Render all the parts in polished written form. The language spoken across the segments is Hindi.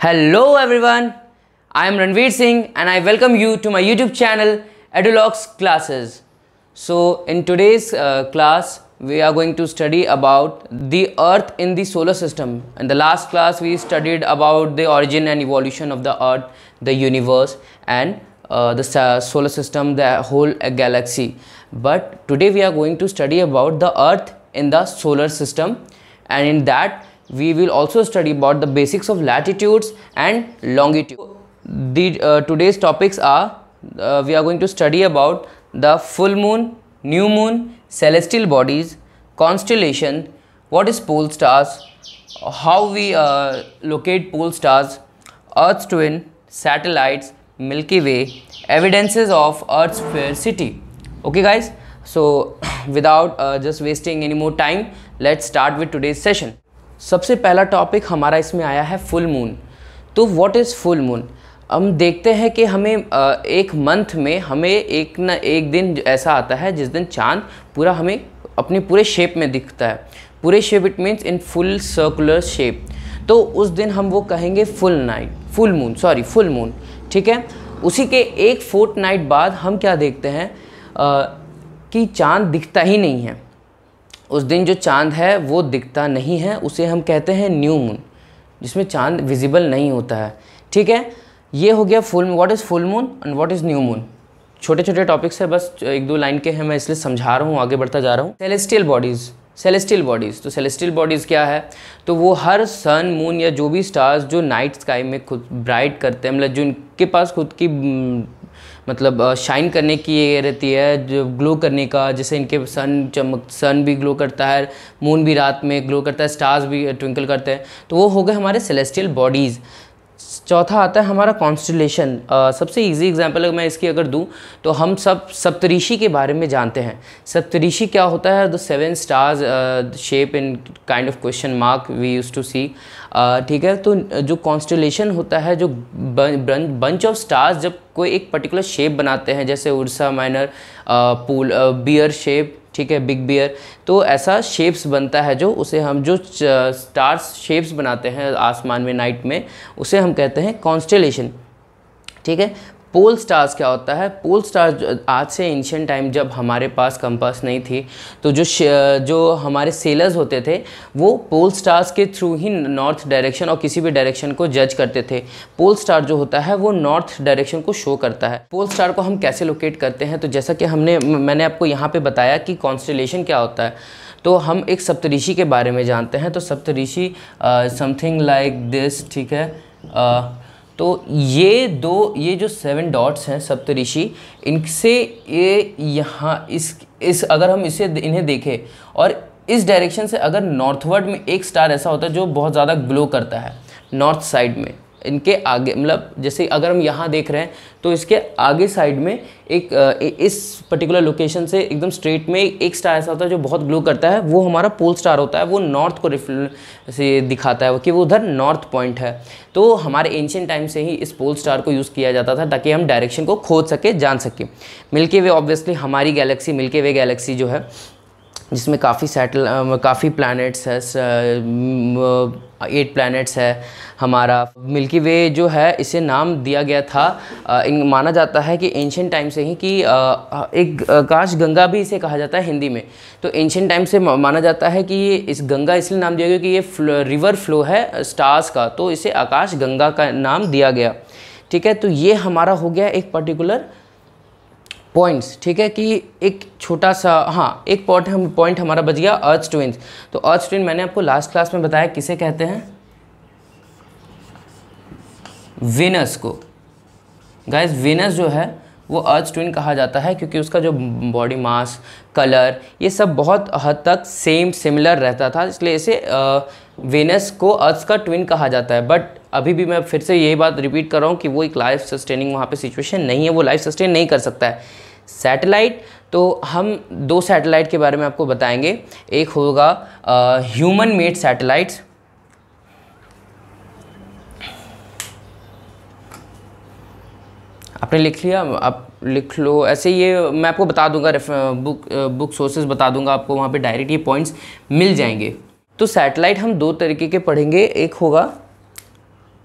Hello everyone, I am Ranveer Singh and I welcome you to my YouTube channel Edulogs Classes. So in today's class we are going to study about the earth in the solar system. In the last class we studied about the origin and evolution of the earth, the universe and the solar system, the whole galaxy. But today we are going to study about the earth in the solar system, and in that we will also study about the basics of latitudes and longitude. Today's topics are we are going to study about the full moon, new moon, celestial bodies, constellation, what is pole stars, how we locate pole stars, Earth's twin, satellites, Milky Way, evidences of Earth's sphericity. Okay guys, so without just wasting any more time, let's start with today's session. सबसे पहला टॉपिक हमारा इसमें आया है फुल मून. तो व्हाट इज़ फुल मून? हम देखते हैं कि हमें एक मंथ में हमें एक दिन ऐसा आता है जिस दिन चांद पूरा हमें अपने पूरे शेप में दिखता है. पूरे shape it means in full circular shape. तो उस दिन हम वो कहेंगे फुल मून. ठीक है. उसी के एक फोर्टनाइट बाद हम क्या देखते हैं कि चांद दिखता ही नहीं है. उस दिन जो चांद है वो दिखता नहीं है, उसे हम कहते हैं न्यू मून, जिसमें चांद विजिबल नहीं होता है. ठीक है. ये हो गया full. What is full moon and what is new moon. छोटे छोटे टॉपिक्स है, बस एक दो लाइन के हैं, मैं इसलिए समझा रहा हूँ, आगे बढ़ता जा रहा हूँ. Celestial bodies. तो सेलेस्टियल बॉडीज़ क्या है? तो वो हर सन मून या जो भी स्टार्स जो नाइट स्काई में खुद ब्राइट करते हैं, मतलब जो उनके पास खुद की मतलब शाइन करने की ये रहती है, जो ग्लो करने का, जैसे इनके सन भी ग्लो करता है, मून भी रात में ग्लो करता है, स्टार्स भी ट्विंकल करते हैं. तो वो हो गए हमारे सेलेस्टियल बॉडीज़. चौथा आता है हमारा कॉन्स्टलेशन. सबसे इजी एग्जांपल अगर मैं इसकी अगर दूं तो हम सब सप्तऋषि के बारे में जानते हैं. सप्तऋषि क्या होता है? The 7 stars shape in kind of question mark we used to see. ठीक है. तो जो कॉन्स्टलेशन होता है, जो बंच ऑफ स्टार्स जब कोई एक पर्टिकुलर शेप बनाते हैं, जैसे उर्सा माइनर, बियर शेप, ठीक है, बिग बियर, तो ऐसा शेप्स बनता है जो उसे हम जो स्टार्स शेप्स बनाते हैं आसमान में नाइट में, उसे हम कहते हैं कॉन्स्टेलेशन. ठीक है. पोल स्टार्स क्या होता है? पोल स्टार्स आज से एंशिएंट टाइम जब हमारे पास कंपास नहीं थी, तो जो हमारे सेलर्स होते थे वो पोल स्टार्स के थ्रू ही नॉर्थ डायरेक्शन और किसी भी डायरेक्शन को जज करते थे. पोल स्टार जो होता है वो नॉर्थ डायरेक्शन को शो करता है. पोल स्टार को हम कैसे लोकेट करते हैं? तो जैसा कि मैंने आपको यहाँ पर बताया कि कॉन्स्टेलेशन क्या होता है, तो हम एक सप्तऋषि के बारे में जानते हैं. तो सप्तऋषि समथिंग लाइक दिस. ठीक है. तो ये जो 7 डॉट्स हैं सप्तऋषि, इनसे ये यहाँ इस अगर हम इन्हें देखें और इस डायरेक्शन से अगर नॉर्थवर्ड में एक स्टार ऐसा होता है जो बहुत ज़्यादा ग्लो करता है नॉर्थ साइड में, इनके आगे, मतलब जैसे अगर हम यहाँ देख रहे हैं तो इसके आगे साइड में इस पर्टिकुलर लोकेशन से एकदम स्ट्रेट में एक स्टार ऐसा होता है जो बहुत ग्लो करता है, वो हमारा पोल स्टार होता है. वो नॉर्थ को से दिखाता है कि वो उधर नॉर्थ पॉइंट है. तो हमारे एंशिएंट टाइम से ही इस पोल स्टार को यूज़ किया जाता था ताकि हम डायरेक्शन को खोज सके, जान सके. मिल्की वे, ऑब्वियसली हमारी गैलेक्सी मिल्की वे गैलेक्सी जो है, जिसमें काफ़ी प्लैनेट्स है, 8 प्लैनेट्स है. हमारा मिल्की वे जो है, इसे नाम दिया गया था, माना जाता है कि एंशिएंट टाइम से ही कि एक आकाश गंगा भी इसे कहा जाता है हिंदी में. तो एंशिएंट टाइम से माना जाता है कि ये इस गंगा इसलिए नाम दिया गया कि ये रिवर फ्लो है स्टार्स का, तो इसे आकाश गंगा का नाम दिया गया. ठीक है. तो ये हमारा हो गया एक पर्टिकुलर पॉइंट्स. ठीक है. कि एक छोटा सा एक पॉइंट हमारा बच गया अर्थ ट्विन्स. तो अर्थ ट्विन मैंने आपको लास्ट क्लास में बताया किसे कहते हैं? वेनस को. गाइस, वेनस जो है वो अर्थ ट्विन कहा जाता है क्योंकि उसका जो बॉडी मास, कलर, ये सब बहुत हद तक सिमिलर रहता था, इसलिए इसे वेनस को अर्थ का ट्विन कहा जाता है. बट अभी भी मैं फिर से यही बात रिपीट कर रहा हूँ कि वो एक लाइफ सस्टेनिंग वहाँ पे सिचुएशन नहीं है, वो लाइफ सस्टेन नहीं कर सकता है. सैटेलाइट, तो हम 2 सैटेलाइट के बारे में आपको बताएंगे. एक होगा ह्यूमन मेड सैटेलाइट्स. आपने लिख लिया? आप लिख लो ऐसे. ये मैं आपको बता दूंगा, बुक सोर्सेज बता दूंगा आपको, वहाँ पे डायरेक्ट ये पॉइंट्स मिल जाएंगे. तो सैटेलाइट हम 2 तरीके के पढ़ेंगे. एक होगा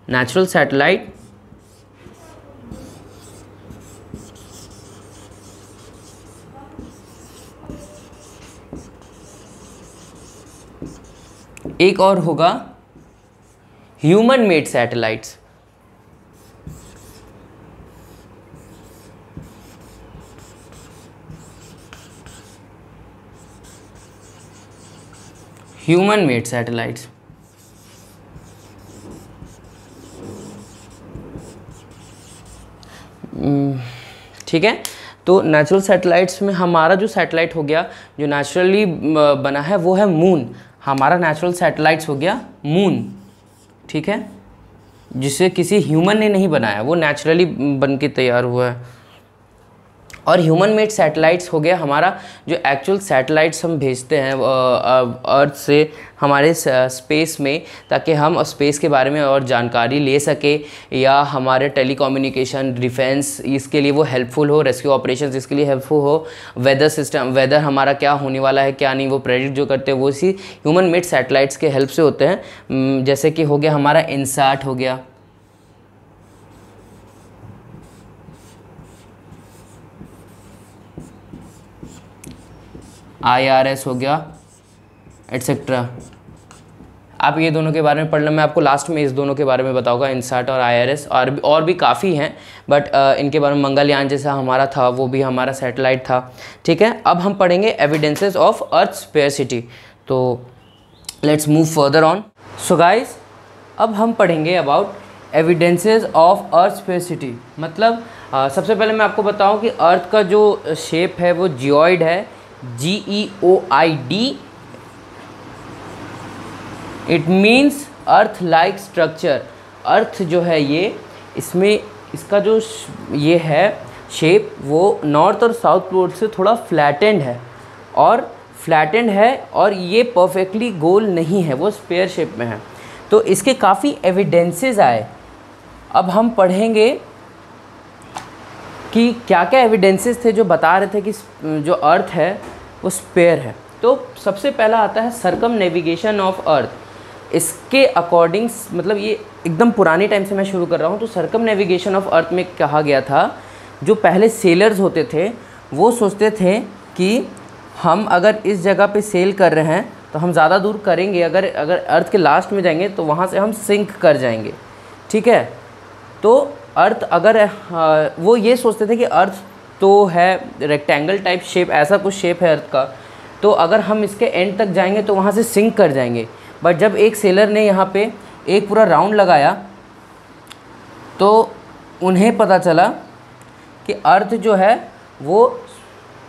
नेचुरल सैटेलाइट एक और होगा human made satellites. Human made satellites ठीक है। तो नेचुरल सैटेलाइट्स में हमारा जो सैटेलाइट हो गया जो नेचुरली बना है वो है मून। हमारा नेचुरल सैटेलाइट्स हो गया मून, ठीक है, जिसे किसी ह्यूमन ने नहीं बनाया, वो नेचुरली बन के तैयार हुआ है। और ह्यूमन मेड सैटेलाइट्स हो गया हमारा जो एक्चुअल सैटेलाइट्स हम भेजते हैं अर्थ से हमारे स्पेस में, ताकि हम स्पेस के बारे में और जानकारी ले सके, या हमारे टेलीकम्युनिकेशन, डिफेंस, इसके लिए वो हेल्पफुल हो, रेस्क्यू ऑपरेशंस इसके लिए हेल्पफुल हो, वेदर सिस्टम, वेदर हमारा क्या होने वाला है क्या नहीं, वो प्रेडिक्ट जो करते हैं वो इसी ह्यूमन मेड सैटेलाइट्स के हेल्प से होते हैं। जैसे कि हो गया हमारा इनसैट हो गया, IRS हो गया, एट्सेट्रा। आप ये दोनों के बारे में पढ़ लें, मैं आपको लास्ट में इस दोनों के बारे में बताऊंगा, इनसैट और IRS, और भी काफ़ी हैं, बट इनके बारे में मंगलयान जैसा हमारा था वो भी हमारा सैटेलाइट था, ठीक है। अब हम पढ़ेंगे एविडेंसेस ऑफ अर्थ स्पेयरसिटी। तो let's move further on. So guys, अब हम पढ़ेंगे about evidences of earth sphericity. मतलब सबसे पहले मैं आपको बताऊं कि अर्थ का जो शेप है वो जियोइड है, GEOID। It means earth like structure. Earth जो है ये, इसमें इसका जो ये है शेप वो नॉर्थ और साउथ पोल से थोड़ा फ्लैटेंड है, और ये परफेक्टली गोल नहीं है, वो स्पेयर शेप में है। तो इसके काफ़ी एविडेंसेस आए। अब हम पढ़ेंगे कि क्या क्या एविडेंसेस थे जो बता रहे थे कि जो अर्थ है वो स्पेयर है। तो सबसे पहला आता है सरकम नेविगेशन ऑफ अर्थ। इसके अकॉर्डिंग, मतलब ये एकदम पुराने टाइम से मैं शुरू कर रहा हूँ, तो सरकम नेविगेशन ऑफ अर्थ में कहा गया था, जो पहले सेलर्स होते थे वो सोचते थे कि हम अगर इस जगह पे सेल कर रहे हैं तो हम ज़्यादा दूर करेंगे, अगर अर्थ के लास्ट में जाएंगे तो वहाँ से हम सिंक कर जाएंगे, ठीक है। तो अर्थ अगर वो ये सोचते थे कि अर्थ तो है रेक्टेंगल टाइप शेप, ऐसा कुछ शेप है अर्थ का, तो अगर हम इसके एंड तक जाएंगे तो वहाँ से सिंक कर जाएंगे। बट जब एक सेलर ने यहाँ पे एक पूरा राउंड लगाया तो उन्हें पता चला कि अर्थ जो है वो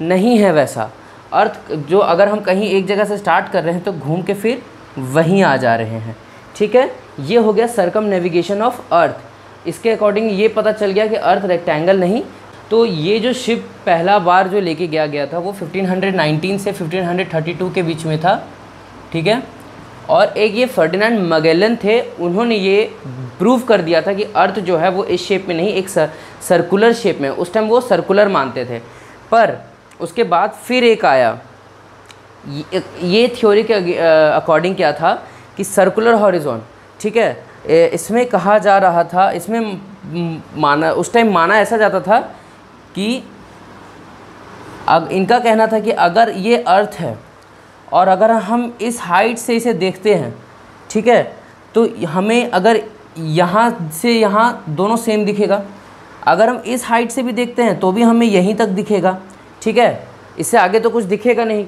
नहीं है वैसा। अर्थ जो अगर हम कहीं एक जगह से स्टार्ट कर रहे हैं तो घूम के फिर वहीं आ जा रहे हैं, ठीक है। ये हो गया सरकम नेविगेशन ऑफ अर्थ। इसके अकॉर्डिंग ये पता चल गया कि अर्थ रेक्टेंगल नहीं। तो ये जो शिप पहला बार जो लेके गया था वो 1519 से 1532 के बीच में था, ठीक है। और एक ये फर्डिनेंड मैगेलन थे, उन्होंने ये प्रूव कर दिया था कि अर्थ जो है वो इस शेप में नहीं, एक सर्कुलर शेप में। उस टाइम वो सर्कुलर मानते थे, पर उसके बाद फिर एक आया, ये थ्योरी के अकॉर्डिंग क्या था कि सर्कुलर हॉरिजॉन, ठीक है। इसमें कहा जा रहा था, इसमें माना, उस टाइम माना ऐसा जाता था कि अब इनका कहना था कि अगर ये अर्थ है और अगर हम इस हाइट से इसे देखते हैं, ठीक है, तो हमें अगर यहाँ से यहाँ दोनों सेम दिखेगा, अगर हम इस हाइट से भी देखते हैं तो भी हमें यहीं तक दिखेगा, ठीक है, इससे आगे तो कुछ दिखेगा नहीं,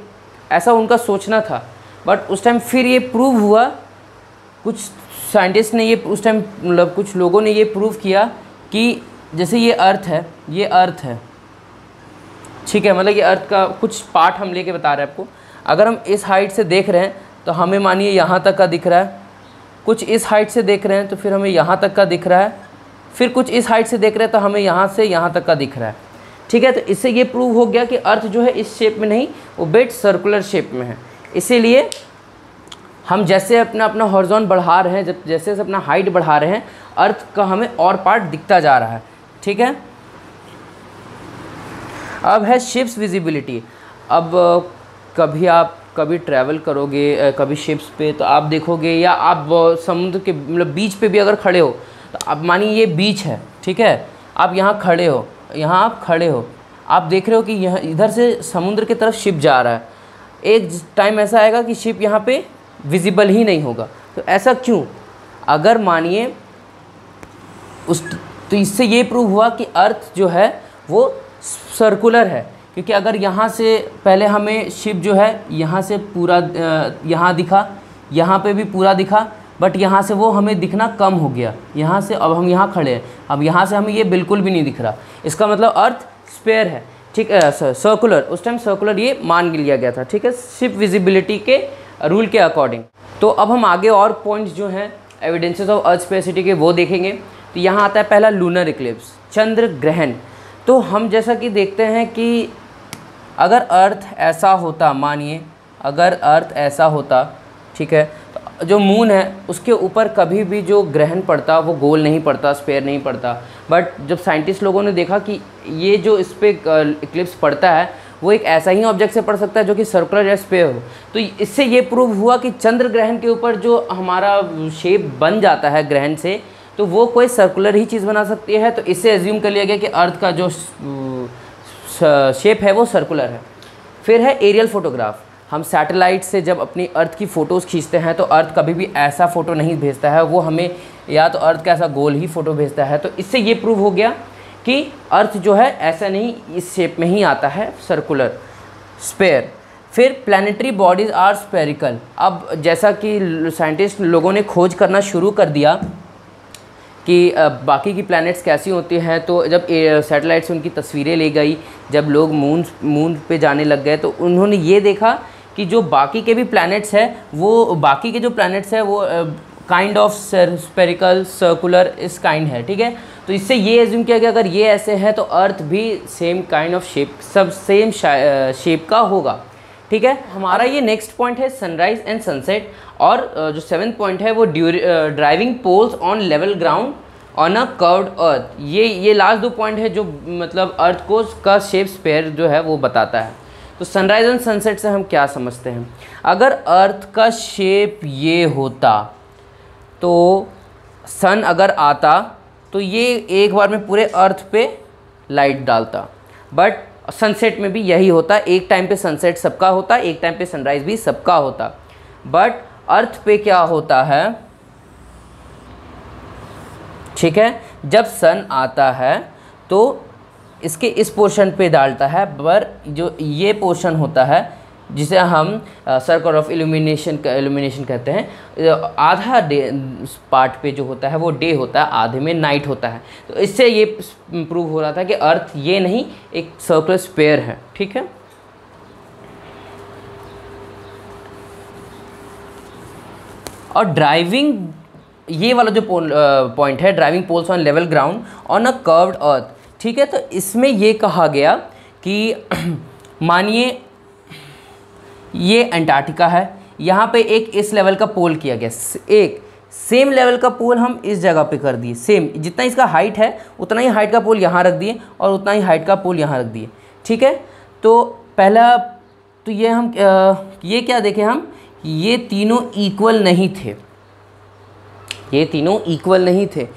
ऐसा उनका सोचना था। बट उस टाइम फिर ये प्रूव हुआ, कुछ साइंटिस्ट ने ये उस टाइम, मतलब कुछ लोगों ने ये प्रूव किया कि जैसे ये अर्थ है, ये अर्थ है, ठीक है, मतलब ये अर्थ का कुछ पार्ट हम लेके बता रहे हैं आपको। अगर हम इस हाइट से देख रहे हैं तो हमें मानिए यहाँ तक का दिख रहा है, कुछ इस हाइट से देख रहे हैं तो फिर हमें यहाँ तक का दिख रहा है, फिर कुछ इस हाइट से देख रहे हैं तो हमें यहाँ से यहाँ तक का दिख रहा है, ठीक है। तो इससे ये प्रूव हो गया कि अर्थ जो है इस शेप में नहीं, वो बिट सर्कुलर शेप में है। इसीलिए हम जैसे अपना हॉरिजॉन बढ़ा रहे हैं, जब जैसे अपना हाइट बढ़ा रहे हैं, अर्थ का हमें और पार्ट दिखता जा रहा है, ठीक है। अब है शिप्स विजिबिलिटी। अब कभी ट्रैवल करोगे कभी शिप्स पे, तो आप देखोगे, या आप समुद्र के मतलब बीच पे भी अगर खड़े हो तो अब मानिए ये बीच है, ठीक है, आप यहाँ खड़े हो, यहाँ आप खड़े हो, आप देख रहे हो कि यहाँ इधर से समुद्र की तरफ शिप जा रहा है। एक टाइम ऐसा आएगा कि शिप यहाँ पे विजिबल ही नहीं होगा। तो ऐसा क्यों? अगर मानिए तो इससे ये प्रूव हुआ कि अर्थ जो है वो सर्कुलर है, क्योंकि अगर यहाँ से पहले हमें शिप जो है यहाँ से पूरा यहाँ दिखा, यहाँ पे भी पूरा दिखा, बट यहाँ से वो हमें दिखना कम हो गया, यहाँ से अब हम यहाँ खड़े हैं, अब यहाँ से हमें ये बिल्कुल भी नहीं दिख रहा। इसका मतलब अर्थ स्फेयर है, ठीक है, सर्कुलर। उस टाइम सर्कुलर ये मान लिया गया था, ठीक है, शिप विजिबिलिटी के रूल के अकॉर्डिंग। तो अब हम आगे और पॉइंट्स जो हैं एविडेंसेस ऑफ अर्थ स्पेसिटी के वो देखेंगे। तो यहाँ आता है पहला लूनर इक्लिप्स, चंद्र ग्रहण। तो हम जैसा कि देखते हैं कि अगर अर्थ ऐसा होता, मानिए अगर अर्थ ऐसा होता, ठीक है, तो जो मून है उसके ऊपर कभी भी जो ग्रहण पड़ता वो गोल नहीं पड़ता, स्फेयर नहीं पड़ता। बट जब साइंटिस्ट लोगों ने देखा कि ये जो इस पर इक्लिप्स पड़ता है वो एक ऐसा ही ऑब्जेक्ट से पड़ सकता है जो कि सर्कुलर या स्फेयर हो, तो इससे ये प्रूव हुआ कि चंद्र ग्रहण के ऊपर जो हमारा शेप बन जाता है ग्रहण से, तो वो कोई सर्कुलर ही चीज़ बना सकती है। तो इससे एज्यूम कर लिया गया कि अर्थ का जो शेप है वो सर्कुलर है। फिर है एरियल फोटोग्राफ। हम सैटेलाइट से जब अपनी अर्थ की फ़ोटोज़ खींचते हैं तो अर्थ कभी भी ऐसा फ़ोटो नहीं भेजता है, वो हमें या तो अर्थ का ऐसा गोल ही फ़ोटो भेजता है। तो इससे ये प्रूव हो गया कि अर्थ जो है ऐसा नहीं, इस शेप में ही आता है, सर्कुलर, स्फेयर। फिर प्लैनेटरी बॉडीज़ आर स्फेरिकल। अब जैसा कि साइंटिस्ट लोगों ने खोज करना शुरू कर दिया कि बाकी की प्लैनेट्स कैसी होती हैं, तो जब सैटेलाइट से उनकी तस्वीरें ली गई, जब लोग मून पे जाने लग गए, तो उन्होंने ये देखा कि जो बाकी के भी प्लैनेट्स हैं वो बाकी के जो प्लैनेट्स हैं वो काइंड ऑफ स्फेरिकल, सर्कुलर इस काइंड है, ठीक है। तो इससे ये एज्यूम किया गया अगर ये ऐसे है तो अर्थ भी सेम काइंड ऑफ शेप, सब सेम शेप का होगा, ठीक है। हमारा ये नेक्स्ट पॉइंट है सनराइज एंड सनसेट, और जो 7th पॉइंट है वो driving poles on level ground on a curved earth. ये लास्ट 2 पॉइंट है जो मतलब अर्थ को का शेप स्फेयर जो है वो बताता है। तो सनराइज एंड सनसेट से हम क्या समझते हैं? अगर अर्थ का शेप ये होता तो सन अगर आता तो ये एक बार में पूरे अर्थ पे लाइट डालता, बट सनसेट में भी यही होता, एक टाइम पे सनसेट सबका होता, एक टाइम पे सनराइज़ भी सबका होता। बट अर्थ पे क्या होता है, ठीक है, जब सन आता है तो इसके इस पोर्शन पे डालता है, पर जो ये पोर्शन होता है जिसे हम सर्कल ऑफ इल्यूमिनेशन कहते हैं, आधा डे पार्ट पे जो होता है वो डे होता है, आधे में नाइट होता है। तो इससे ये प्रूव हो रहा था कि अर्थ ये नहीं एक सर्कुलर स्फेयर है, ठीक है। और ड्राइविंग, ये वाला जो पॉइंट है, driving poles on level ground on a curved earth, ठीक है। तो इसमें ये कहा गया कि मानिए ये अंटार्कटिका है, यहाँ पे एक इस लेवल का पोल किया गया, एक सेम लेवल का पोल हम इस जगह पे कर दिए, सेम जितना इसका हाइट है उतना ही हाइट का पोल यहाँ रख दिए और उतना ही हाइट का पोल यहाँ रख दिए, ठीक है। तो पहला तो ये हम ये क्या देखें हम, ये तीनों इक्वल नहीं थे, ये तीनों इक्वल नहीं थे,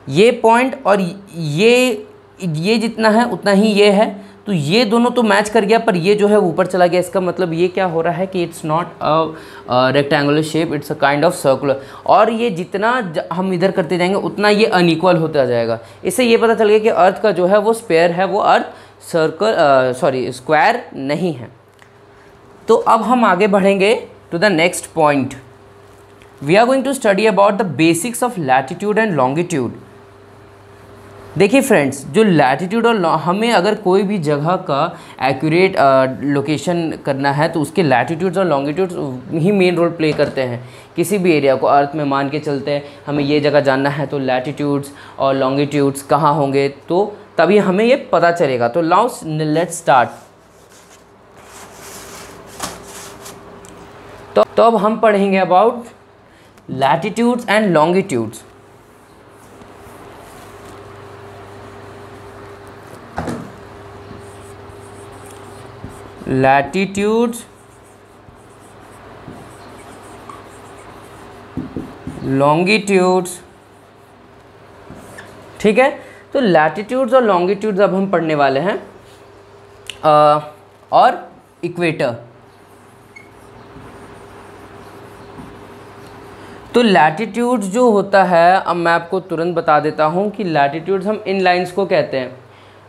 ये पॉइंट और ये जितना है उतना ही ये है, तो ये दोनों तो मैच कर गया, पर ये जो है ऊपर चला गया। इसका मतलब ये क्या हो रहा है कि it's not a rectangular shape, it's a kind of circular. और ये जितना हम इधर करते जाएंगे उतना ये अनइक्वल होता जाएगा। इससे ये पता चल गया कि अर्थ का जो है वो स्फेयर है, वो अर्थ स्क्वायर नहीं है। तो अब हम आगे बढ़ेंगे to the next point. We are going to study about the basics of latitude and longitude. देखिए फ्रेंड्स, जो लैटिट्यूड और हमें अगर कोई भी जगह का एक्यूरेट लोकेशन करना है तो उसके लैटिट्यूड्स और लॉन्गिट्यूड्स ही मेन रोल प्ले करते हैं। किसी भी एरिया को अर्थ में मान के चलते हैं, हमें ये जगह जानना है तो लैटिट्यूड्स और लॉन्गिट्यूड्स कहाँ होंगे तो तभी हमें ये पता चलेगा। तो नाउ लेट्स स्टार्ट। तो अब हम पढ़ेंगे about latitudes and longitudes. Latitudes, longitudes ठीक है। तो लैटिट्यूड्स और लॉन्गिट्यूड्स अब हम पढ़ने वाले हैं, और इक्वेटर। तो लैटिट्यूड्स जो होता है, अब मैं आपको तुरंत बता देता हूँ कि लैटिट्यूड्स हम इन लाइंस को कहते हैं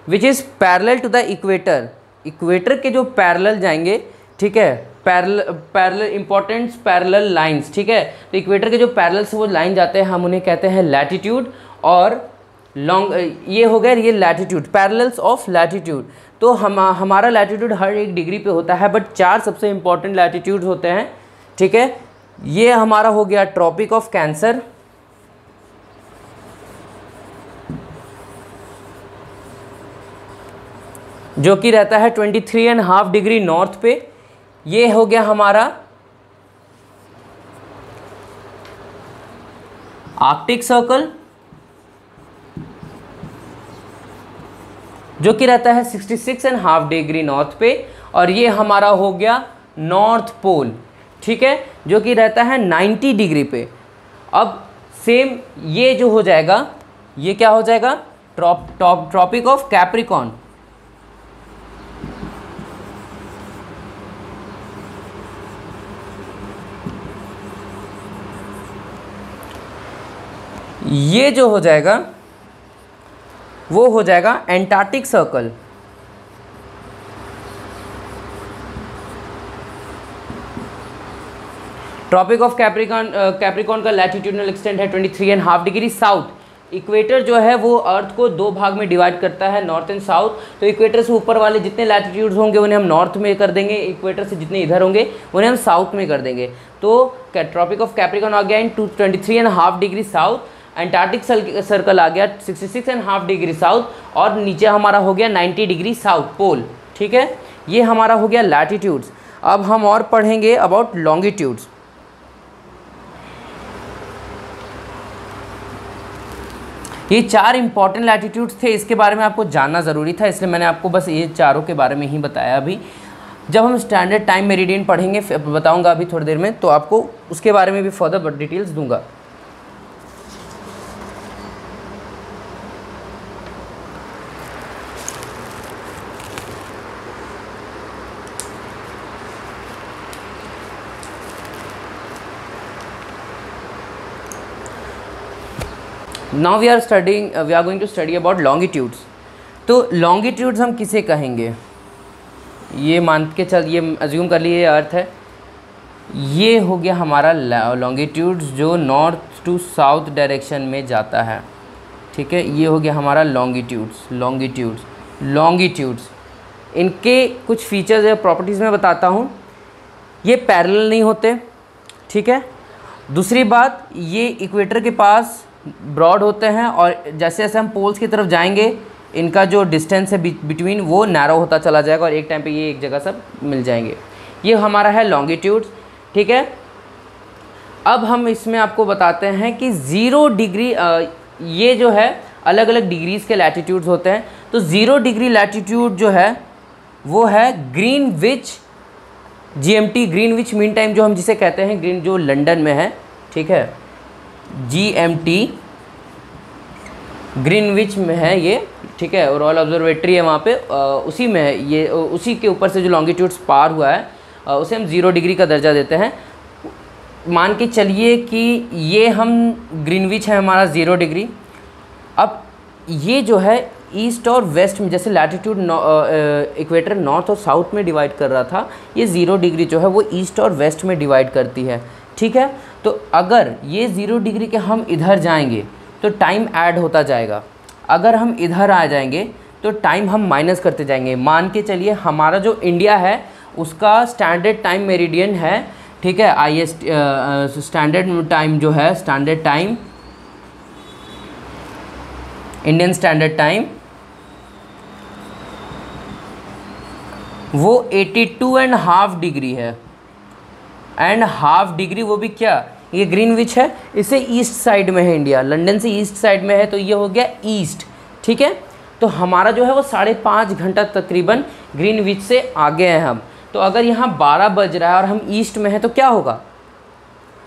which is parallel to the equator. Equator के जो पैरेलल जाएंगे, ठीक है, पैरेलल इंपॉर्टेंट पैरेलल लाइंस, ठीक है। तो इक्वेटर के जो पैरेलल से वो लाइन जाते हैं हम उन्हें कहते हैं लैटिट्यूड, और लॉन्ग ये हो गया ये लैटिट्यूड, पैरेलल्स ऑफ लैटिट्यूड। तो हमारा लैटिट्यूड हर एक डिग्री पे होता है, बट 4 सबसे इंपॉर्टेंट लैटिट्यूड होते हैं, ठीक है। ये हमारा हो गया ट्रॉपिक ऑफ कैंसर, जो कि रहता है 23.5 डिग्री नॉर्थ पे। ये हो गया हमारा आर्कटिक सर्कल, जो कि रहता है 66.5 डिग्री नॉर्थ पे, और ये हमारा हो गया नॉर्थ पोल, ठीक है, जो कि रहता है 90 डिग्री पे। अब सेम ये जो हो जाएगा, ये क्या हो जाएगा, ट्रॉपिक ऑफ कैप्रिकॉर्न, ये जो हो जाएगा वो हो जाएगा Antarctic circle. Tropic of Capricorn का लैटिट्यूडनल एक्सटेंट है 23.5 डिग्री साउथ। इक्वेटर जो है वो अर्थ को 2 भाग में डिवाइड करता है, नॉर्थ एंड साउथ। तो इक्वेटर से ऊपर वाले जितने लैटिट्यूड्स होंगे उन्हें हम नॉर्थ में कर देंगे, इक्वेटर से जितने इधर होंगे उन्हें हम साउथ में कर देंगे। तो ट्रॉपिक ऑफ कैप्रिकॉर्न आ गया इन 23.5 डिग्री साउथ, एंटार्क्टिक सर्कल आ गया 66.5 डिग्री साउथ, और नीचे हमारा हो गया 90 डिग्री साउथ पोल, ठीक है। ये हमारा हो गया लैटिट्यूड्स। अब हम और पढ़ेंगे अबाउट लॉन्गिट्यूड्स। ये 4 इंपॉर्टेंट लैटिट्यूड्स थे, इसके बारे में आपको जानना ज़रूरी था, इसलिए मैंने आपको बस ये चारों के बारे में ही बताया। अभी जब हम स्टैंडर्ड टाइम मेरिडियन पढ़ेंगे, बताऊंगा अभी थोड़ी देर में, तो आपको उसके बारे में भी फर्दर डिटेल्स दूंगा। Now we are going to study about longitudes. तो लॉन्गिट्यूड्स हम किसे कहेंगे, ये मान के चल, ये अज्यूम कर लिए अर्थ है, ये हो गया हमारा लॉन्गिट्यूड्स जो नॉर्थ टू साउथ डायरेक्शन में जाता है, ठीक है। ये हो गया हमारा लॉन्गिट्यूड्स। इनके कुछ फीचर्स या प्रॉपर्टीज़ मैं बताता हूँ। ये पैरेलल नहीं होते, ठीक है। दूसरी बात, ये इक्वेटर के पास ब्रॉड होते हैं, और जैसे जैसे हम पोल्स की तरफ जाएंगे इनका जो डिस्टेंस है बिटवीन वो नैरो होता चला जाएगा, और एक टाइम पे ये एक जगह सब मिल जाएंगे। ये हमारा है लॉन्गिट्यूड्स, ठीक है। अब हम इसमें आपको बताते हैं कि 0 डिग्री, ये जो है अलग अलग डिग्रीज़ के लैटिट्यूड्स होते हैं। तो 0 डिग्री लैटिट्यूड जो है वो है Greenwich GMT, Greenwich mean time जो हम जिसे कहते हैं, ग्रीन जो लंदन में है, ठीक है, GMT ग्रीनविच में है ये, ठीक है। रॉयल ऑब्जर्वेटरी है वहाँ पे, उसी में है ये, उसी के ऊपर से जो लॉन्गिट्यूड्स पार हुआ है उसे हम 0 डिग्री का दर्जा देते हैं। मान के चलिए कि ये हम ग्रीनविच है हमारा 0 डिग्री। अब ये जो है ईस्ट और वेस्ट में, जैसे लैटिट्यूड इक्वेटर नॉर्थ और साउथ में डिवाइड कर रहा था, ये 0 डिग्री जो है वो ईस्ट और वेस्ट में डिवाइड करती है, ठीक है। तो अगर ये 0 डिग्री के हम इधर जाएंगे तो टाइम ऐड होता जाएगा, अगर हम इधर आ जाएंगे तो टाइम हम माइनस करते जाएंगे। मान के चलिए हमारा जो इंडिया है उसका स्टैंडर्ड टाइम मेरिडियन है, ठीक है, IST स्टैंडर्ड टाइम जो है, standard time, Indian standard time, वो 82.5 डिग्री है, एंड हाफ डिग्री वो भी क्या, ये ग्रीनविच है, इसे ईस्ट साइड में है इंडिया, लंदन से ईस्ट साइड में है, तो ये हो गया ईस्ट, ठीक है। तो हमारा जो है वो 5.5 घंटा तकरीबन ग्रीनविच से आगे हैं हम। तो अगर यहाँ 12 बज रहा है और हम ईस्ट में हैं तो क्या होगा,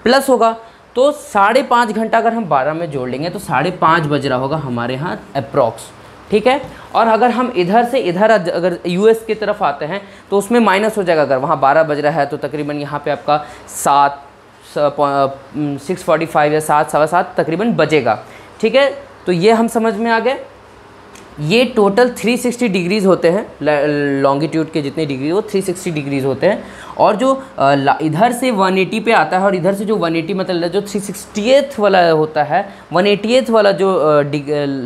प्लस होगा। तो 5.5 घंटा अगर हम 12 में जोड़ लेंगे तो 5:30 बज रहा होगा हमारे यहाँ अप्रॉक्स, ठीक है। और अगर हम इधर से इधर अगर यूएस की तरफ आते हैं तो उसमें माइनस हो जाएगा। अगर वहाँ 12 बज रहा है तो तकरीबन यहाँ पे आपका 6:45 या 7, सवा 7 तकरीबन बजेगा, ठीक है। तो ये हम समझ में आ गए। ये टोटल 360 डिग्रीज़ होते हैं, लॉन्गिट्यूड के जितने डिग्री वो 360 डिग्रीज़ होते हैं। और जो इधर से 180 पे आता है और इधर से जो 180 मतलब जो 360th वाला होता है, 180th वाला जो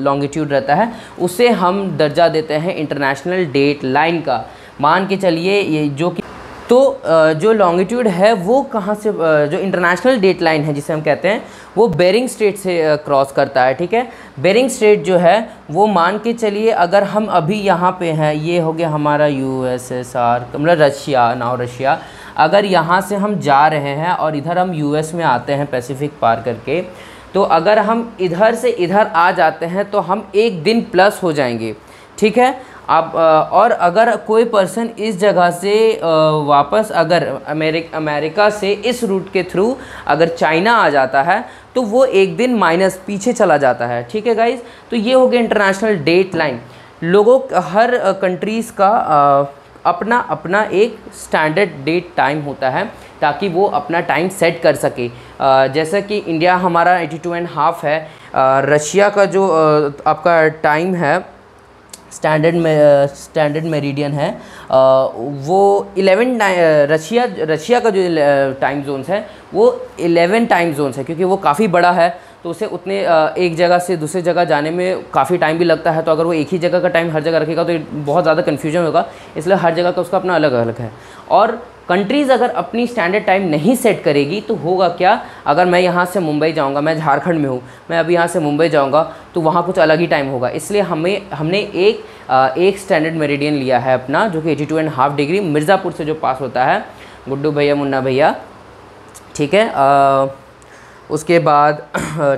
लॉन्गिट्यूड रहता है, उसे हम दर्जा देते हैं इंटरनेशनल डेट लाइन का। मान के चलिए ये जो कि तो जो लॉन्गिट्यूड है वो कहाँ से, जो इंटरनेशनल डेट लाइन है जिसे हम कहते हैं, वो बेरिंग स्ट्रेट से क्रॉस करता है, ठीक है। बेरिंग स्ट्रेट जो है वो मान के चलिए अगर हम अभी यहाँ पे हैं, ये हो गया हमारा USSR मतलब रशिया, नाउ रशिया। अगर यहाँ से हम जा रहे हैं और इधर हम US में आते हैं पैसिफिक पार करके, तो अगर हम इधर से इधर आ जाते हैं तो हम 1 दिन प्लस हो जाएंगे, ठीक है। आप और अगर कोई पर्सन इस जगह से वापस अगर अमेरिका से इस रूट के थ्रू अगर चाइना आ जाता है तो वो 1 दिन माइनस पीछे चला जाता है, ठीक है गाइज़। तो ये हो गया इंटरनेशनल डेट लाइन। लोगों हर कंट्रीज़ का अपना अपना एक स्टैंडर्ड डेट टाइम होता है ताकि वो अपना टाइम सेट कर सके। जैसा कि इंडिया हमारा 82.5 है, रशिया का जो आपका टाइम है स्टैंडर्ड मेरिडियन है वो 11 रशिया का जो टाइम जोन्स है वो 11 टाइम जोन्स है, क्योंकि वो काफ़ी बड़ा है तो उसे उतने एक जगह से दूसरी जगह जाने में काफ़ी टाइम भी लगता है। तो अगर वो एक ही जगह का टाइम हर जगह रखेगा तो बहुत ज़्यादा कन्फ्यूजन होगा, इसलिए हर जगह का उसका अपना अलग अलग है। और कंट्रीज़ अगर अपनी स्टैंडर्ड टाइम नहीं सेट करेगी तो होगा क्या, अगर मैं यहाँ से मुंबई जाऊँगा, मैं झारखंड में हूँ, मैं अभी यहाँ से मुंबई जाऊँगा तो वहाँ कुछ अलग ही टाइम होगा। इसलिए हमने एक स्टैंडर्ड मेरिडियन लिया है अपना, जो कि 82.5 डिग्री मिर्ज़ापुर से जो पास होता है, गुड्डू भैया, मुन्ना भैया, ठीक है। उसके बाद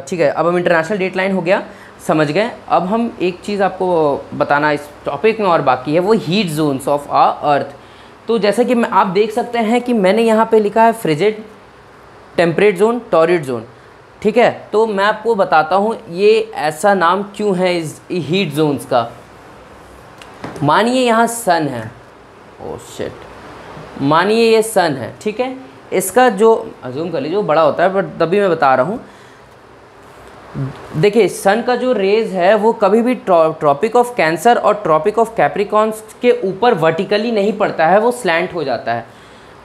ठीक है, अब हम इंटरनेशनल डेट लाइन हो गया, समझ गए। अब हम एक चीज़ आपको बताना इस टॉपिक में और बाकी है, वो हीट जोन्स ऑफ अर्थ। तो जैसा कि आप देख सकते हैं कि मैंने यहाँ पे लिखा है frigid, temperate zone, torrid zone, ठीक है। तो मैं आपको बताता हूँ ये ऐसा नाम क्यों है इस हीट जोन्स का। मानिए यहाँ सन है, ओह शिट, मानिए ये सन है, ठीक है। इसका जो अज्यूम कर लीजिए वो बड़ा होता है, पर तभी मैं बता रहा हूँ। देखिए सन का जो रेज़ है वो कभी भी ट्रॉपिक ऑफ कैंसर और ट्रॉपिक ऑफ कैप्रिकॉन्स के ऊपर वर्टिकली नहीं पड़ता है, वो स्लैंट हो जाता है।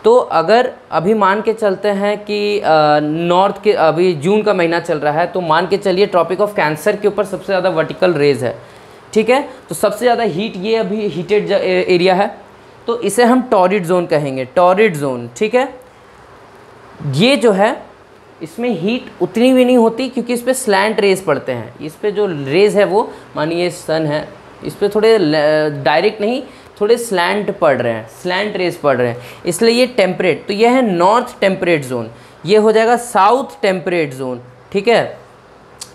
तो अगर अभी मान के चलते हैं कि नॉर्थ के, अभी जून का महीना चल रहा है, तो मान के चलिए ट्रॉपिक ऑफ कैंसर के ऊपर सबसे ज़्यादा वर्टिकल रेज़ है, ठीक है। तो सबसे ज़्यादा हीट, ये अभी हीटेड एरिया है, तो इसे हम टॉरिड जोन कहेंगे, टॉरिड जोन, ठीक है। ये जो है इसमें हीट उतनी भी नहीं होती क्योंकि इस पर स्लैंट रेज पड़ते हैं। इस पे जो रेज है वो, मानिए सन है, इस पे थोड़े डायरेक्ट नहीं, थोड़े स्लैंट पड़ रहे हैं, स्लैंट रेज पड़ रहे हैं, इसलिए ये टेम्परेट। तो ये है नॉर्थ टेम्परेट जोन, ये हो जाएगा साउथ टेम्परेट जोन, ठीक है।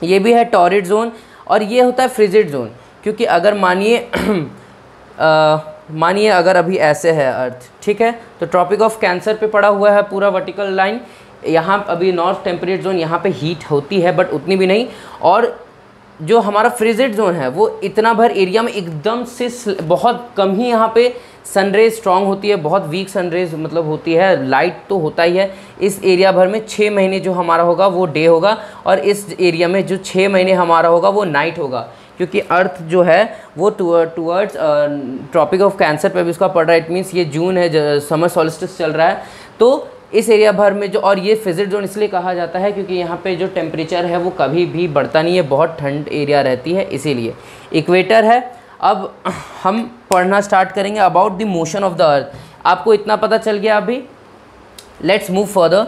ये भी है टॉरिड जोन, और ये होता है फ्रिजिड जोन, क्योंकि अगर मानिए अगर अभी ऐसे है अर्थ, ठीक है, तो ट्रॉपिक ऑफ कैंसर पे पड़ा हुआ है पूरा वर्टिकल लाइन। यहाँ अभी नॉर्थ टेम्परेट जोन, यहाँ पे हीट होती है बट उतनी भी नहीं। और जो हमारा फ्रिजिड जोन है वो इतना भर एरिया में एकदम से बहुत कम ही यहाँ पे सनरेज स्ट्रॉन्ग होती है, बहुत वीक सनरेज मतलब होती है, लाइट तो होता ही है। इस एरिया भर में 6 महीने जो हमारा होगा वो डे होगा, और इस एरिया में जो 6 महीने हमारा होगा वो नाइट होगा, क्योंकि अर्थ जो है वो टूवर्ड्स ट्रॉपिक ऑफ कैंसर पे भी उसका पड़ रहा है। इट मीन्स ये जून है, समर सॉल्स्टिस चल रहा है, तो इस एरिया भर में जो, और ये फ्रिजिड जोन इसलिए कहा जाता है क्योंकि यहाँ पे जो टेम्परेचर है वो कभी भी बढ़ता नहीं है, बहुत ठंड एरिया रहती है, इसीलिए। इक्वेटर है। अब हम पढ़ना स्टार्ट करेंगे about the motion of the earth. आपको इतना पता चल गया अभी, let's move further.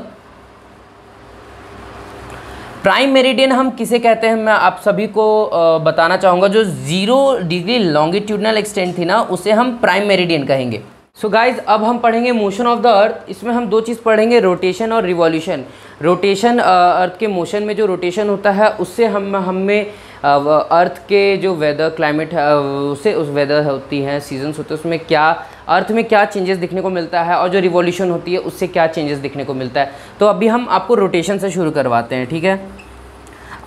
Prime meridian हम किसे कहते हैं, मैं आप सभी को बताना चाहूँगा। जो 0 डिग्री लॉन्गिट्यूडनल एक्सटेंट थी ना, उसे हम प्राइम मेरिडियन कहेंगे। सो गाइज, अब हम पढ़ेंगे मोशन ऑफ द अर्थ। इसमें हम 2 चीज़ पढ़ेंगे, रोटेशन और रिवॉल्यूशन। रोटेशन, अर्थ के मोशन में जो रोटेशन होता है उससे हमें अर्थ के जो वेदर क्लाइमेट है उससे उस वेदर होती हैं, सीजन्स होते हैं, उसमें क्या अर्थ में क्या चेंजेस दिखने को मिलता है और जो रिवॉल्यूशन होती है उससे क्या चेंजेस दिखने को मिलता है। तो अभी हम आपको रोटेशन से शुरू करवाते हैं, ठीक है।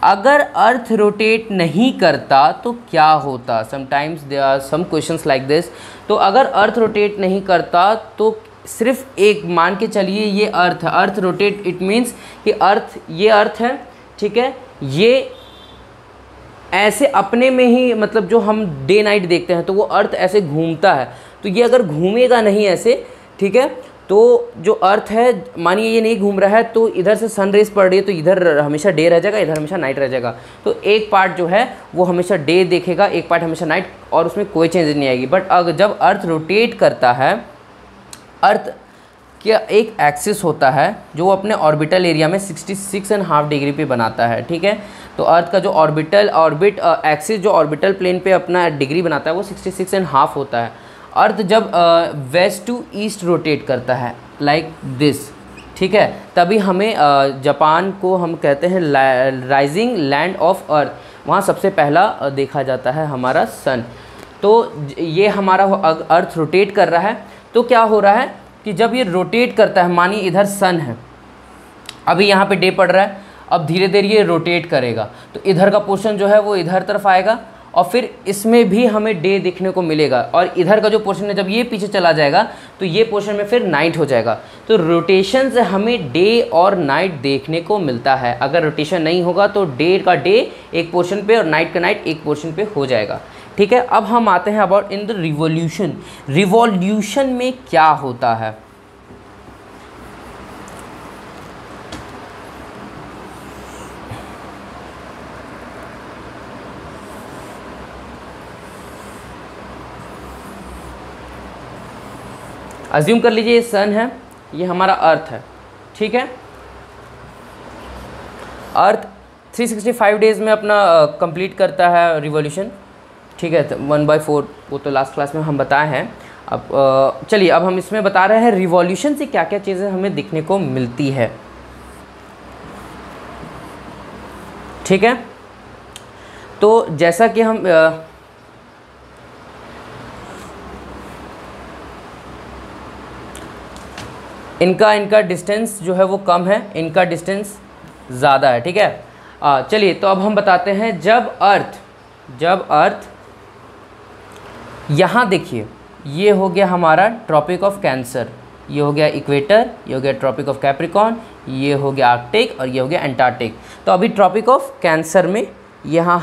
अगर अर्थ रोटेट नहीं करता तो क्या होता, sometimes there are some questions like this. तो अगर अर्थ रोटेट नहीं करता तो सिर्फ एक मान के चलिए ये अर्थ है, अर्थ रोटेट इट मीन्स कि अर्थ, ये अर्थ है, ठीक है, ये ऐसे अपने में ही, मतलब जो हम डे नाइट देखते हैं तो वो अर्थ ऐसे घूमता है, तो ये अगर घूमेगा नहीं ऐसे, ठीक है, तो जो अर्थ है मानिए ये नहीं घूम रहा है तो इधर से सन रेज पड़ रही है तो इधर हमेशा डे रह जाएगा, इधर हमेशा नाइट रह जाएगा। तो एक पार्ट जो है वो हमेशा डे देखेगा, एक पार्ट हमेशा नाइट, और उसमें कोई चेंज नहीं आएगी। बट अगर जब अर्थ रोटेट करता है, अर्थ क्या एक एक्सिस होता है जो वो अपने ऑर्बिटल एरिया में 66.5 डिग्री पे बनाता है, ठीक है। तो अर्थ का जो ऑर्बिट एक्सिस जो ऑर्बिटल प्लेन पे अपना डिग्री बनाता है वो 66.5 होता है। अर्थ जब वेस्ट टू ईस्ट रोटेट करता है लाइक दिस, ठीक है, तभी हमें जापान को हम कहते हैं राइजिंग लैंड ऑफ अर्थ, वहाँ सबसे पहला देखा जाता है हमारा सन। तो ये हमारा अर्थ रोटेट कर रहा है, तो क्या हो रहा है कि जब ये रोटेट करता है, मानिए इधर सन है, अभी यहाँ पे डे पड़ रहा है, अब धीरे धीरे ये रोटेट करेगा तो इधर का पोर्शन जो है वो इधर तरफ आएगा और फिर इसमें भी हमें डे देखने को मिलेगा, और इधर का जो पोर्शन है जब ये पीछे चला जाएगा तो ये पोर्शन में फिर नाइट हो जाएगा। तो रोटेशन से हमें डे और नाइट देखने को मिलता है। अगर रोटेशन नहीं होगा तो डे का डे एक पोर्शन पे और नाइट का नाइट एक पोर्शन पे हो जाएगा, ठीक है। अब हम आते हैं about in the revolution. Revolution में क्या होता है? अज्यूम कर लीजिए ये सन है, ये हमारा अर्थ है, ठीक है। अर्थ 365 डेज़ में अपना कंप्लीट करता है रिवॉल्यूशन, ठीक है। 1/4 वो तो लास्ट क्लास में हम बताए हैं। अब चलिए अब हम इसमें बता रहे हैं रिवॉल्यूशन से क्या क्या चीज़ें हमें दिखने को मिलती है, ठीक है। तो जैसा कि हम इनका डिस्टेंस जो है वो कम है, इनका डिस्टेंस ज़्यादा है, ठीक है। चलिए तो अब हम बताते हैं जब अर्थ यहाँ देखिए, ये हो गया हमारा ट्रॉपिक ऑफ कैंसर, ये हो गया इक्वेटर, ये हो गया ट्रॉपिक ऑफ कैप्रिकॉर्न, ये हो गया आर्कटिक और ये हो गया एंटार्क्टिक। तो अभी ट्रॉपिक ऑफ कैंसर में यहाँ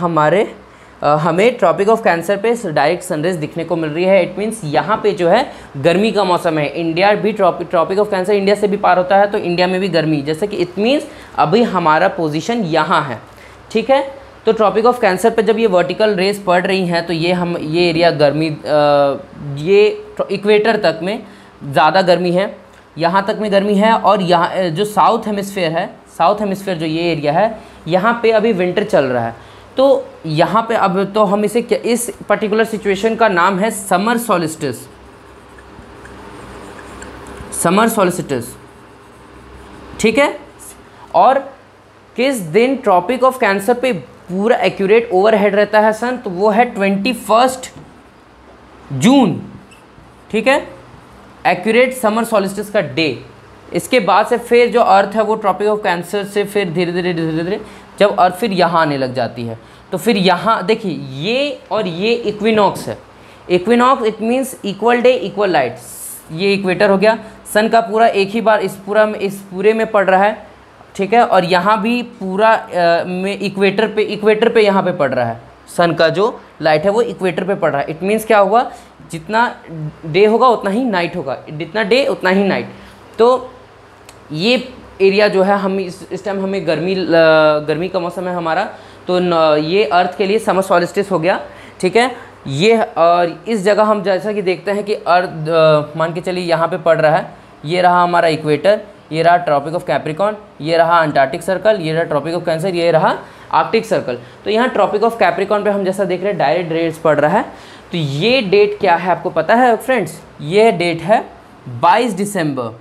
हमें ट्रॉपिक ऑफ कैंसर पे डायरेक्ट सनरेज दिखने को मिल रही है। इट मीन्स यहाँ पे जो है गर्मी का मौसम है। इंडिया भी ट्रॉपिक ऑफ कैंसर इंडिया से भी पार होता है, तो इंडिया में भी गर्मी, जैसे कि इट मीन्स अभी हमारा पोजीशन यहाँ है, ठीक है। तो ट्रॉपिक ऑफ कैंसर पे जब ये वर्टिकल रेज पड़ रही हैं तो ये एरिया गर्मी, ये इक्वेटर तक में ज़्यादा गर्मी है, यहाँ तक में गर्मी है, और यहाँ जो साउथ हेमिस्फेयर जो ये एरिया है यहाँ पे अभी विंटर चल रहा है। तो यहाँ पे अब तो हम इसे इस पर्टिकुलर सिचुएशन का नाम है समर सॉलिस्टिस, ठीक है। और किस दिन ट्रॉपिक ऑफ कैंसर पे पूरा एक्यूरेट ओवरहेड रहता है सन, तो वो है 21 जून, ठीक है, एक्यूरेट समर सॉलिस्टिस का डे। इसके बाद से फिर जो अर्थ है वो ट्रॉपिक ऑफ कैंसर से फिर धीरे धीरे जब अर्थ फिर यहाँ आने लग जाती है, तो फिर यहाँ देखिए ये और ये इक्विनॉक्स है। Equinox it means equal day equal light. ये इक्वेटर हो गया, सन का पूरा एक ही बार इस पूरे में पड़ रहा है, ठीक है। और यहाँ भी पूरा में इक्वेटर पे यहाँ पे पड़ रहा है, सन का जो लाइट है वो इक्वेटर पे पड़ रहा है। इट मीन्स क्या हुआ, जितना डे होगा उतना ही नाइट होगा, जितना डे उतना ही नाइट। तो ये एरिया जो है हम इस टाइम हमें गर्मी का मौसम है हमारा, तो ये अर्थ के लिए समर सॉलिस्टिस हो गया, ठीक है। ये और इस जगह हम जैसा कि देखते हैं कि अर्थ मान के चलिए यहाँ पे पड़ रहा है, ये रहा हमारा इक्वेटर, ये रहा ट्रॉपिक ऑफ कैप्रिकॉर्न, ये रहा अंटार्कटिक सर्कल, ये रहा ट्रॉपिक ऑफ कैंसर, ये रहा आर्कटिक सर्कल। तो यहाँ ट्रॉपिक ऑफ कैप्रिकॉर्न पे हम जैसा देख रहे हैं डायरेक्ट रेट्स पड़ रहा है। तो ये डेट क्या है आपको पता है फ्रेंड्स? ये डेट है 22 दिसंबर,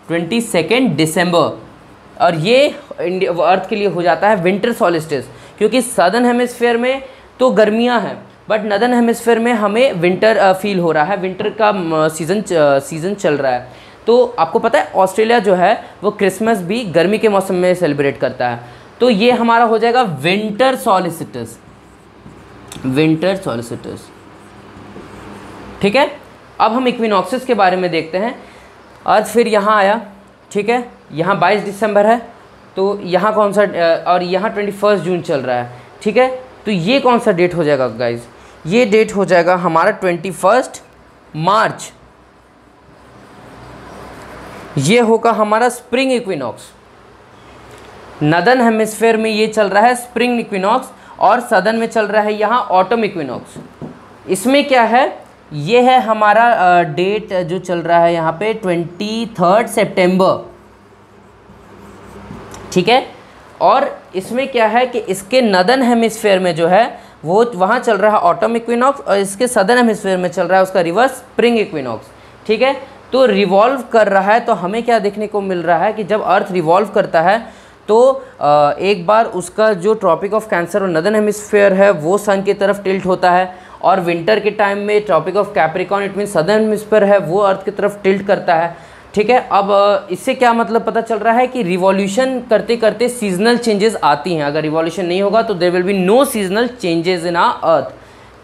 22 दिसंबर, और ये अर्थ के लिए हो जाता है विंटर सॉलिस्टिस, क्योंकि सदर्न हेमिस्फेयर में तो गर्मियाँ हैं, बट नदर्न हेमिस्फेयर में हमें विंटर फील हो रहा है, विंटर का सीज़न चल रहा है। तो आपको पता है ऑस्ट्रेलिया जो है वो क्रिसमस भी गर्मी के मौसम में सेलिब्रेट करता है। तो ये हमारा हो जाएगा विंटर सॉलिस्टिस, विंटर सॉलिस्टिस। ठीक है, अब हम इक्विनॉक्सेस के बारे में देखते हैं। अर्थ फिर यहाँ आया, ठीक है, यहाँ 22 दिसंबर है, तो यहाँ कौन सा, और यहाँ 21 जून चल रहा है, ठीक है। तो ये कौन सा डेट हो जाएगा गाइज, ये डेट हो जाएगा हमारा 21 मार्च। ये होगा हमारा स्प्रिंग इक्विनॉक्स। नदर्न हेमिस्फेयर में ये चल रहा है स्प्रिंग इक्विनॉक्स, और सदर्न में चल रहा है यहाँ ऑटम इक्विनॉक्स। इसमें क्या है, ये है हमारा डेट जो चल रहा है यहाँ पे 23 सितंबर, ठीक है। और इसमें क्या है कि इसके नदर्न हेमिस्फेयर में जो है वो वहाँ चल रहा है ऑटम इक्विनॉक्स, और इसके सदर्न हेमिस्फेयर में चल रहा है उसका रिवर्स स्प्रिंग इक्विनॉक्स, ठीक है। तो रिवॉल्व कर रहा है, तो हमें क्या देखने को मिल रहा है कि जब अर्थ रिवॉल्व करता है तो एक बार उसका जो ट्रॉपिक ऑफ कैंसर और नदर्न हेमिस्फेयर है वो सन की तरफ टिल्ट होता है, और विंटर के टाइम में tropic of Capricorn it mean southern hemisphere है वो अर्थ की तरफ टिल्ट करता है, ठीक है। अब इससे क्या मतलब पता चल रहा है कि रिवॉल्यूशन करते करते सीजनल चेंजेस आती हैं। अगर रिवॉल्यूशन नहीं होगा तो there will be no seasonal changes in our earth,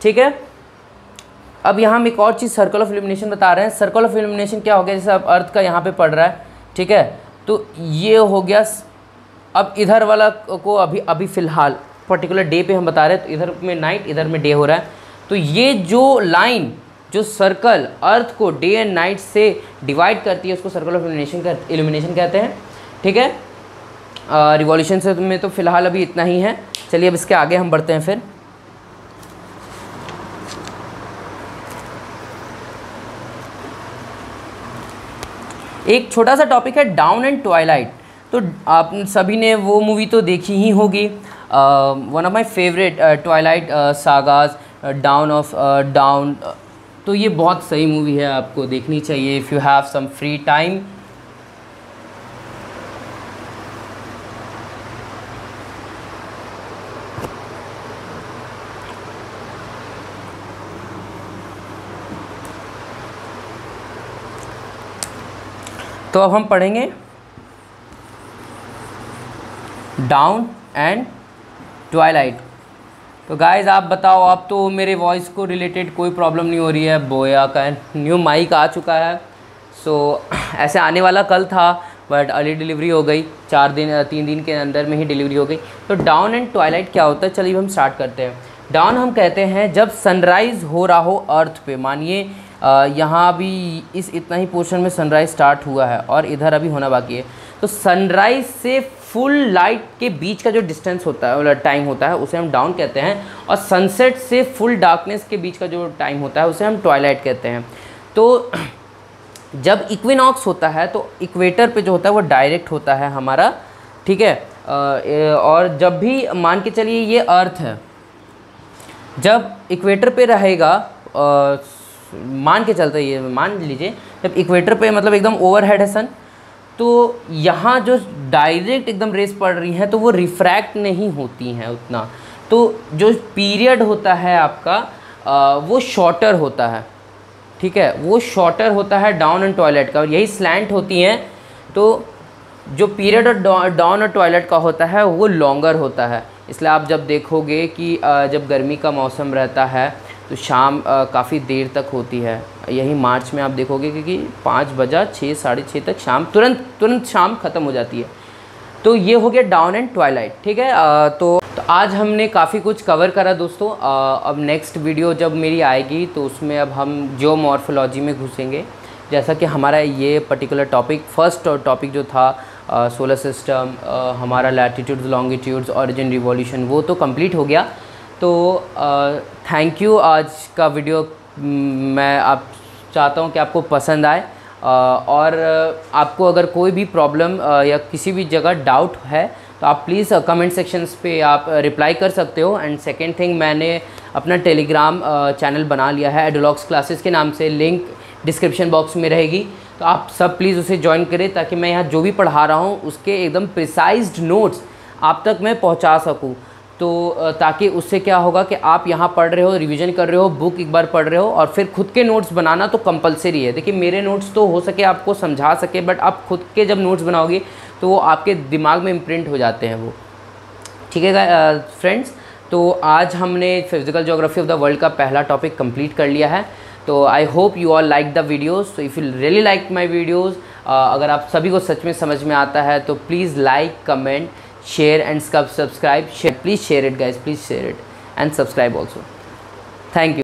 ठीक है। अब यहाँ हम एक और चीज़ सर्कल ऑफ इल्यूमिनेशन बता रहे हैं। सर्कल ऑफ इल्यूमिनेशन क्या हो गया, जैसे अब अर्थ का यहाँ पे पड़ रहा है, ठीक है, तो ये हो गया। अब इधर वाला को अभी फ़िलहाल पर्टिकुलर डे पे हम बता रहे हैं, तो इधर में नाइट इधर में डे हो रहा है। तो ये जो लाइन जो सर्कल अर्थ को डे एंड नाइट से डिवाइड करती है उसको सर्कल ऑफ इल्यूमिनेशन कहते हैं, ठीक है। रिवॉल्यूशन से में तो फ़िलहाल अभी इतना ही है। चलिए अब इसके आगे हम बढ़ते हैं। फिर एक छोटा सा टॉपिक है डाउन एंड ट्वाइलाइट। तो आप सभी ने वो मूवी तो देखी ही होगी, one of my favourite Twilight sagas, dawn of dawn. तो ये बहुत सही मूवी है, आपको देखनी चाहिए if you have some free time. तो अब हम पढ़ेंगे डाउन एंड ट्वाइलाइट। तो गाइज़ आप बताओ, आप तो मेरे वॉइस को रिलेटेड कोई प्रॉब्लम नहीं हो रही है। बोया का न्यू माइक आ चुका है, सो ऐसे आने वाला कल था बट अर्ली डिलीवरी हो गई, 3 दिन के अंदर में ही डिलीवरी हो गई। तो डाउन एंड ट्वाइलाइट क्या होता है, चलिए हम स्टार्ट करते हैं। डाउन हम कहते हैं जब सनराइज़ हो रहा हो अर्थ पे, मानिए यहाँ अभी इस इतना ही पोर्शन में सनराइज़ स्टार्ट हुआ है और इधर अभी होना बाकी है। तो सनराइज़ से फुल लाइट के बीच का जो डिस्टेंस होता है मतलब टाइम होता है उसे हम डाउन कहते हैं, और सनसेट से फुल डार्कनेस के बीच का जो टाइम होता है उसे हम ट्वाइलाइट कहते हैं। तो जब इक्विनॉक्स होता है तो इक्वेटर पे जो होता है वो डायरेक्ट होता है हमारा, ठीक है। और जब भी मान के चलिए ये अर्थ है, जब इक्वेटर पे रहेगा, मान के चलते ये मान लीजिए जब इक्वेटर पे मतलब एकदम ओवरहेड है सन, तो यहाँ जो डायरेक्ट एकदम रेस पड़ रही हैं तो वो रिफ्रैक्ट नहीं होती हैं उतना, तो जो पीरियड होता है आपका वो शॉर्टर होता है, ठीक है, वो शॉर्टर होता है डाउन एंड ट्वाइलाइट का, और यही स्लैंट होती हैं। तो जो पीरियड और डाउन और ट्वाइलाइट का होता है वो लॉन्गर होता है। इसलिए आप जब देखोगे कि जब गर्मी का मौसम रहता है तो शाम काफ़ी देर तक होती है, यही मार्च में आप देखोगे क्योंकि 5 बजा 6 साढ़े 6 तक शाम तुरंत शाम ख़त्म हो जाती है। तो ये हो गया डाउन एंड ट्वाइलाइट, ठीक है। तो आज हमने काफ़ी कुछ कवर करा दोस्तों। अब नेक्स्ट वीडियो जब मेरी आएगी तो उसमें अब हम जियोमॉर्फोलॉजी में घुसेंगे, जैसा कि हमारा ये पर्टिकुलर टॉपिक फर्स्ट टॉपिक जो था सोलर सिस्टम, हमारा लैटिट्यूड्स लॉन्गिट्यूड्स ऑरिजिन रिवॉल्यूशन, वो तो कंप्लीट हो गया। तो थैंक यू। आज का वीडियो मैं आप चाहता हूँ कि आपको पसंद आए, और आपको अगर कोई भी प्रॉब्लम या किसी भी जगह डाउट है तो आप प्लीज़ कमेंट सेक्शंस पे आप रिप्लाई कर सकते हो। एंड सेकेंड थिंग, मैंने अपना टेलीग्राम चैनल बना लिया है एडुलॉक्स क्लासेस के नाम से, लिंक डिस्क्रिप्शन बॉक्स में रहेगी, तो आप सब प्लीज़ उसे ज्वाइन करें ताकि मैं यहाँ जो भी पढ़ा रहा हूँ उसके एकदम प्रिसाइज्ड नोट्स आप तक मैं पहुँचा सकूँ। तो ताकि उससे क्या होगा कि आप यहाँ पढ़ रहे हो, रिवीजन कर रहे हो, बुक एक बार पढ़ रहे हो, और फिर खुद के नोट्स बनाना तो कंपलसरी है। देखिए मेरे नोट्स तो हो सके आपको समझा सके, बट आप खुद के जब नोट्स बनाओगे तो वो आपके दिमाग में इम्प्रिंट हो जाते हैं वो। ठीक है फ्रेंड्स, तो आज हमने physical geography of the world का पहला टॉपिक कंप्लीट कर लिया है। तो I hope you all like the videos. तो if you really like my videos, अगर आप सभी को सच में समझ में आता है तो please like, comment, share and subscribe. Please share it guys, please share it and subscribe also. Thank you.